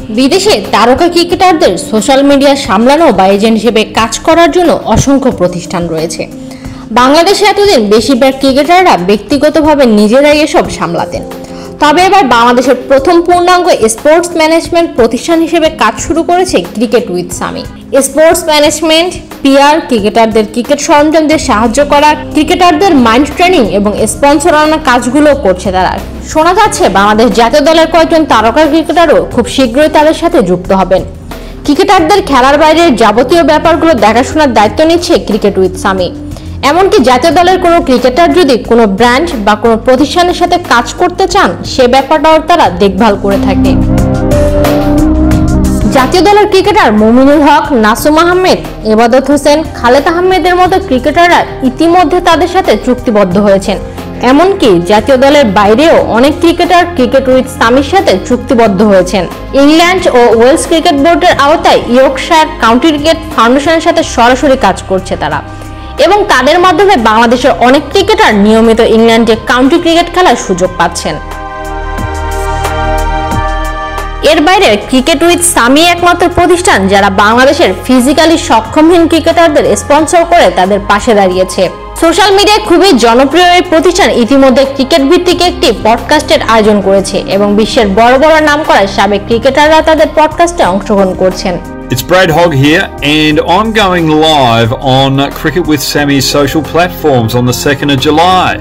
বিদেশে তারকা ক্রিকেটারদের সোশ্যাল মিডিয়া সামলানো বা এজেন্ট হিসেবে কাজ করার জন্য অসংখ্য প্রতিষ্ঠান রয়েছে। বাংলাদেশে এতদিন বেশিরভাগ ক্রিকেটাররা ব্যক্তিগতভাবে নিজেরাই এসব সামলাতেন। তবে এবার বাংলাদেশের প্রথম পূর্ণাঙ্গ স্পোর্টস ম্যানেজমেন্ট প্রতিষ্ঠান হিসেবে কাজ শুরু করেছে cricket with Sami. Sports management, PR, ক্রিকেটারদের ক্রিকেট সরঞ্জাম দিয়ে সাহায্য করা, ক্রিকেটারদের মাইন্ড ট্রেনিং এবং স্পন্সর আনার কাজগুলো করছে তারা। শোনা যাচ্ছে বাংলাদেশ জাতীয় দলের কয়েকজন তারকা ক্রিকেটারও খুব শীঘ্রই তাদের সাথে যুক্ত হবেন। ক্রিকেটারদের খেলার বাইরের যাবতীয় ব্যাপারগুলো দেখাশোনার দায়িত্ব নিচ্ছে ক্রিকেট উইথ সামি। এমনকি জাতীয় দলের কোনো ক্রিকেটার যদি কোনো ব্র্যান্ড বা কোনো প্রতিষ্ঠানের সাথে কাজ করতে চান, সে ব্যাপারটাও তারা দেখভাল করে থাকে। জাতীয় দলের ক্রিকেটার মুমিনুল হক, নাসুম আহমেদ, এবাদত হোসেন, খালেদ আহমেদের মতো ক্রিকেটাররা ইতিমধ্যে তাদের সাথে চুক্তিবদ্ধ হয়েছেন। এমনকি জাতীয় দলের বাইরেও অনেক ক্রিকেটার ক্রিকেট উইথ সামির সাথে চুক্তিবদ্ধ হয়েছেন। ইংল্যান্ড ও ওয়েলস ক্রিকেট বোর্ডের আওতায় ইয়র্কশায়ার কাউন্টি ক্রিকেট ফাউন্ডেশনের সাথে সরাসরি কাজ করছে তারা, এবং তাদের মাধ্যমে বাংলাদেশের অনেক ক্রিকেটার নিয়মিত ইংল্যান্ডে কাউন্টি ক্রিকেট খেলার সুযোগ পাচ্ছেন। এর বাইরে ক্রিকেট উইথ সামি একমাত্র প্রতিষ্ঠান যারা বাংলাদেশের ফিজিক্যালি সক্ষমহীন ক্রিকেটারদের স্পন্সর করে তাদের পাশে দাঁড়িয়েছে। সোশ্যাল মিডিয়ায় খুবই জনপ্রিয় এই প্রতিষ্ঠান ইতিমধ্যে ক্রিকেট ভিত্তিক একটি পডকাস্টের আয়োজন করেছে এবং বিশ্বের বড় বড় নামকরা সাবেক ক্রিকেটাররা তাদের পডকাস্টে অংশগ্রহণ করছেন। It's Brad Hogg here, and I'm going live on Cricket with Sammy's social platforms on the 2nd of July.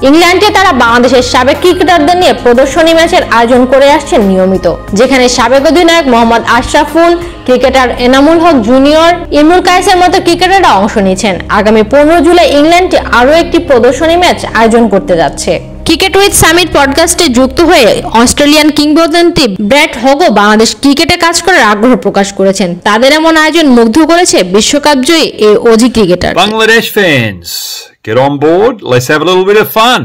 ইংল্যান্ডে তারা বাংলাদেশের সাবেক ক্রিকেটারদের নিয়ে প্রদর্শনী ম্যাচের আয়োজন করে আসছেন নিয়মিত, যেখানে সাবেক অধিনায়ক মোহাম্মদ আশরাফুল, ক্রিকেটার এনামুল হক জুনিয়র, ইমরুল কায়েসের মতো ক্রিকেটাররা অংশ নিচ্ছেন। আগামী 15 জুলাই ইংল্যান্ডে আরও একটি প্রদর্শনী ম্যাচ আয়োজন করতে যাচ্ছে। ক্রিকেট উইথ সামির পডকাস্টে যুক্ত হয়ে অস্ট্রেলিয়ান কিংবদন্তি ব্র্যাড হগও বাংলাদেশ ক্রিকেটে কাজ করার আগ্রহ প্রকাশ করেছেন। তাদের এমন আয়োজন মুগ্ধ করেছে বিশ্বকাপ জয়ী এই Aussie cricketer. Bangladesh fans, get on board. Let's have a little bit of fun.